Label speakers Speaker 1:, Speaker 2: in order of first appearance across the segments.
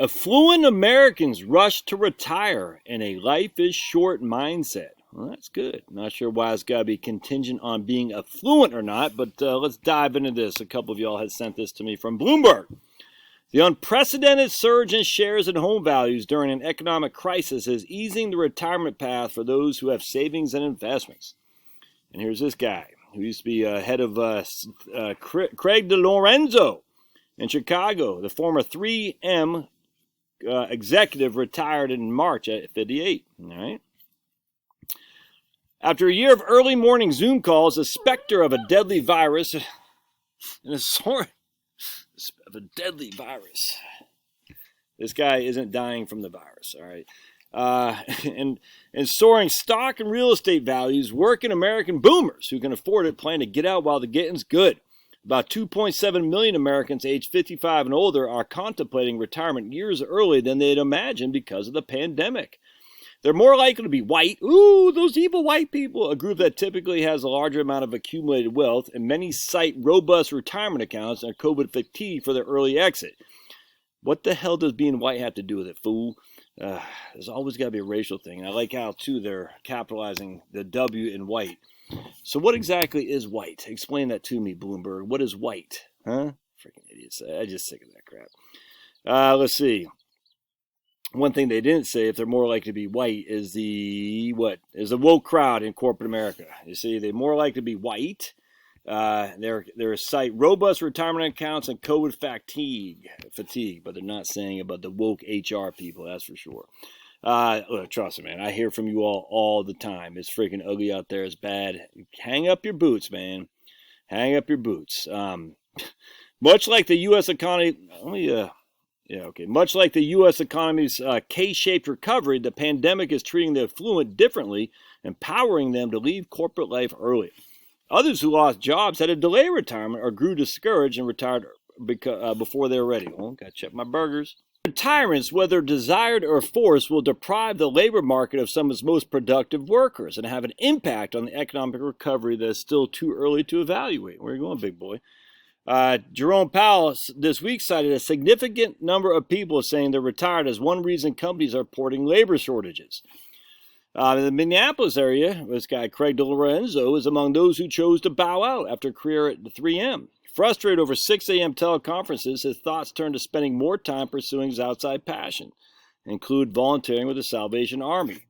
Speaker 1: Affluent Americans rush to retire in a life is short mindset. Well, that's good. Not sure why it's got to be contingent on being affluent or not, but let's dive into this. A couple of y'all had sent this to me from Bloomberg. The unprecedented surge in shares and home values during an economic crisis is easing the retirement path for those who have savings and investments. And here's this guy who used to be head of Craig DeLorenzo in Chicago. The former 3M executive retired in March at 58. All right. After a year of early morning Zoom calls, the specter of a deadly virus and a sort of a deadly virus. This guy isn't dying from the virus, all right? And soaring stock and real estate values, working American boomers who can afford it plan to get out while the getting's good. About 2.7 million Americans aged 55 and older are contemplating retirement years earlier than they'd imagined because of the pandemic. They're more likely to be white. Ooh, those evil white people. A group that typically has a larger amount of accumulated wealth, and many cite robust retirement accounts and COVID fatigue for their early exit. What the hell does being white have to do with it, fool? There's always got to be a racial thing. And I like how, too, they're capitalizing the W in white. So what exactly is white? Explain that to me, Bloomberg. What is white? Huh? Freaking idiots. I'm just sick of that crap. Let's see. One thing they didn't say, if they're more likely to be white, is the woke crowd in corporate America. You see, they're more likely to be white. They're cite robust retirement accounts and COVID fatigue, but they're not saying about the woke HR people, that's for sure. Look, trust me, man, I hear from you all the time. It's freaking ugly out there. It's bad. Hang up your boots, man. Hang up your boots. Much like the U.S. economy, Much like the U.S. economy's K-shaped recovery, the pandemic is treating the affluent differently, empowering them to leave corporate life early. Others who lost jobs had to delay retirement or grew discouraged and retired before they were ready. Well, gotta check my burgers. Retirements, whether desired or forced, will deprive the labor market of some of its most productive workers and have an impact on the economic recovery that is still too early to evaluate. Where are you going, big boy? Jerome Powell this week cited a significant number of people saying they're retired as one reason companies are reporting labor shortages. In the Minneapolis area, this guy Craig DeLorenzo is among those who chose to bow out after a career at 3M. Frustrated over 6 a.m. teleconferences, his thoughts turned to spending more time pursuing his outside passion, include volunteering with the Salvation Army.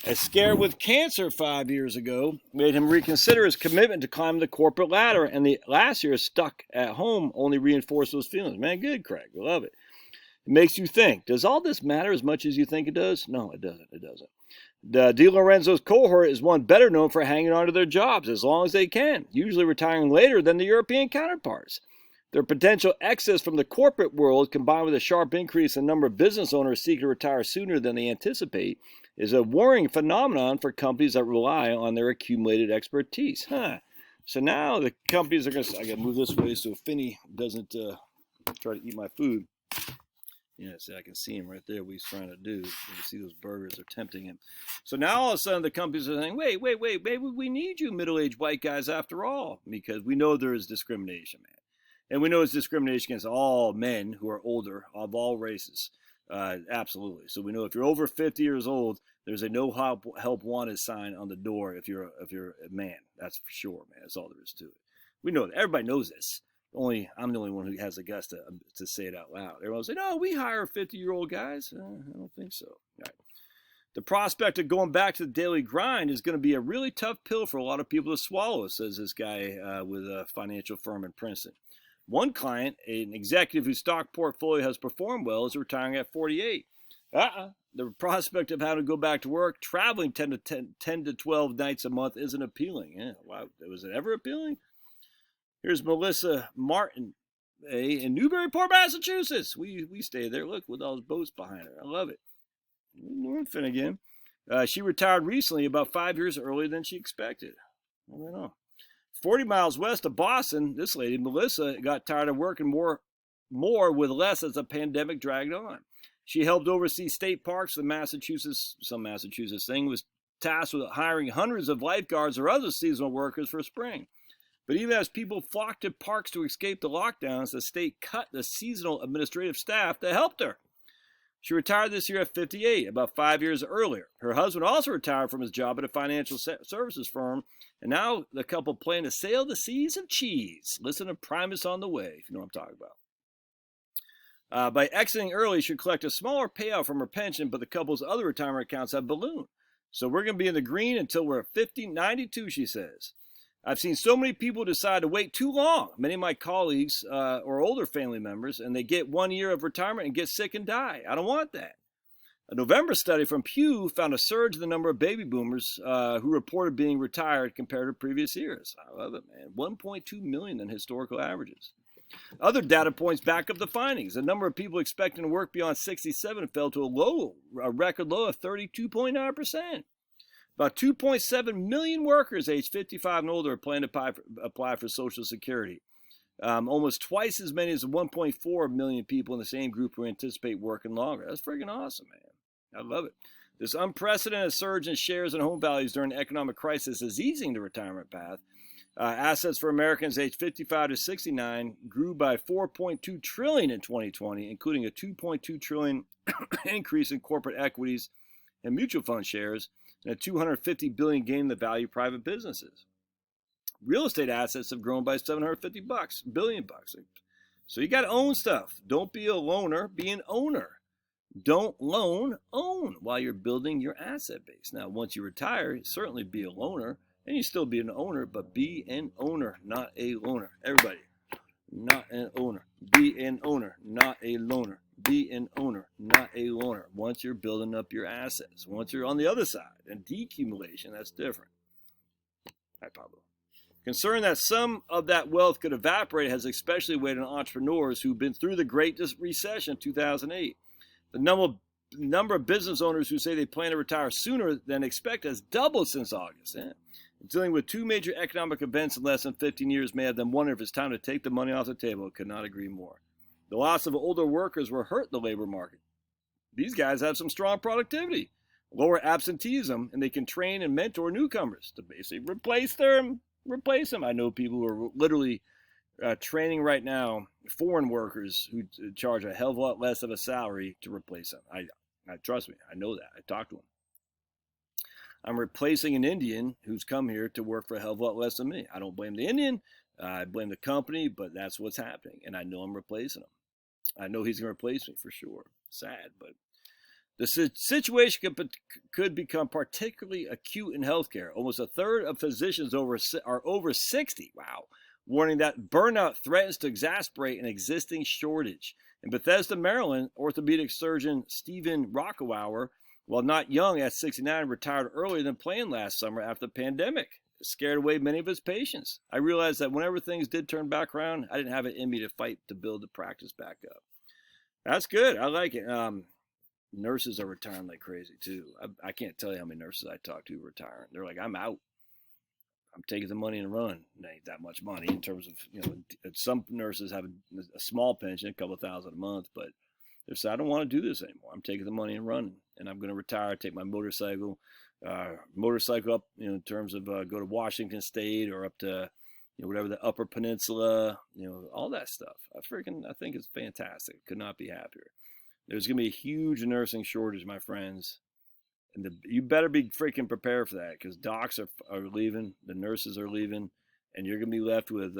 Speaker 1: A scare with cancer 5 years ago made him reconsider his commitment to climb the corporate ladder, and the last year stuck at home only reinforced those feelings. Man, good, Craig. I love it. It makes you think, does all this matter as much as you think it does? No, it doesn't. It doesn't. DeLorenzo's cohort is one better known for hanging on to their jobs as long as they can, usually retiring later than the European counterparts. Their potential exits from the corporate world, combined with a sharp increase in the number of business owners seeking to retire sooner than they anticipate, is a worrying phenomenon for companies that rely on their accumulated expertise. So now the companies are going to... I got to move this way so Finney doesn't try to eat my food. Yeah, see, I can see him right there, what he's trying to do. You can see those burgers are tempting him. So now all of a sudden the companies are saying, wait, maybe we need you middle-aged white guys after all, because we know there is discrimination, man. And we know it's discrimination against all men who are older of all races. Absolutely. So we know if you're over 50 years old, there's a no help wanted sign on the door if you're a man. That's for sure, man. That's all there is to it. We know that. Everybody knows this. I'm the only one who has the guts to say it out loud. Everyone's like, no, we hire 50-year-old guys. I don't think so. All right. The prospect of going back to the daily grind is going to be a really tough pill for a lot of people to swallow, says this guy with a financial firm in Princeton. One client, an executive whose stock portfolio has performed well, is retiring at 48. The prospect of having to go back to work, traveling 10 to 12 nights a month isn't appealing. Yeah, wow. Was it ever appealing? Here's Melissa Martin in Newburyport, Massachusetts. We stay there. Look, with all those boats behind her. I love it. North Finnegan. She retired recently, about 5 years earlier than she expected. I don't know. 40 miles west of Boston, this lady, Melissa, got tired of working more with less as the pandemic dragged on. She helped oversee state parks. Some Massachusetts thing, was tasked with hiring hundreds of lifeguards or other seasonal workers for spring. But even as people flocked to parks to escape the lockdowns, the state cut the seasonal administrative staff that helped her. She retired this year at 58, about 5 years earlier. Her husband also retired from his job at a financial services firm, and now the couple plan to sail the seas of cheese. Listen to Primus on the Way, if you know what I'm talking about. By exiting early, she'll collect a smaller payout from her pension, but the couple's other retirement accounts have ballooned. So we're going to be in the green until we're 50, 92, she says. I've seen so many people decide to wait too long. Many of my colleagues or older family members, and they get 1 year of retirement and get sick and die. I don't want that. A November study from Pew found a surge in the number of baby boomers who reported being retired compared to previous years. I love it, man. 1.2 million in historical averages. Other data points back up the findings. The number of people expecting to work beyond 67 fell to a record low of 32.9%. About 2.7 million workers aged 55 and older are planning to apply for Social Security. Almost twice as many as 1.4 million people in the same group who anticipate working longer. That's freaking awesome, man. I love it. This unprecedented surge in shares and home values during the economic crisis is easing the retirement path. Assets for Americans aged 55 to 69 grew by $4.2 trillion in 2020, including a $2.2 trillion increase in corporate equities and mutual fund shares, and a $250 billion gain in the value of private businesses. Real estate assets have grown by $750 billion. So you got to own stuff. Don't be a loner, be an owner. Don't loan, own while you're building your asset base. Now, once you retire, certainly be a loner, and you still be an owner, but be an owner, not a loner. Everybody, not an owner. Be an owner, not a loner. Be an owner, not a loner. Once you're building up your assets, once you're on the other side, and decumulation, that's different. Hi, Pablo. Concern that some of that wealth could evaporate has especially weighed on entrepreneurs who've been through the Great Recession of 2008. The number of business owners who say they plan to retire sooner than expected has doubled since August. Dealing with two major economic events in less than 15 years may have them wonder if it's time to take the money off the table. Could not agree more. The loss of older workers will hurt the labor market. These guys have some strong productivity, lower absenteeism, and they can train and mentor newcomers to basically replace them. I know people who are literally training right now foreign workers who charge a hell of a lot less of a salary to replace them. I trust me, I know that. I talked to them. I'm replacing an Indian who's come here to work for a hell of a lot less than me. I don't blame the Indian. I blame the company, but that's what's happening, and I know I'm replacing him. I know he's going to replace me for sure. Sad, but the situation could become particularly acute in healthcare. Almost a third of physicians are over 60. Wow. Warning that burnout threatens to exacerbate an existing shortage. In Bethesda, Maryland, orthopedic surgeon Stephen Rockauer, while not young at 69, retired earlier than planned last summer after the pandemic. It scared away many of his patients. I realized that whenever things did turn back around, I didn't have it in me to fight to build the practice back up. That's good. I like it. Nurses are retiring like crazy too. I can't tell you how many nurses I talk to retiring. They're like, I'm out. I'm taking the money and run. It ain't that much money in terms of, some nurses have a small pension, a couple $1,000 a month, but they say, I don't want to do this anymore. I'm taking the money and running, and I'm going to retire, take my motorcycle up, in terms of go to Washington State or up to, whatever, the Upper Peninsula, all that stuff. I think it's fantastic. Could not be happier. There's going to be a huge nursing shortage, my friends. And you better be freaking prepared for that, because docs are leaving, the nurses are leaving, and you're going to be left with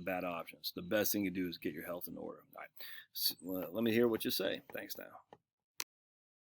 Speaker 1: bad options. The best thing you do is get your health in order. All right. Well, let me hear what you say. Thanks now.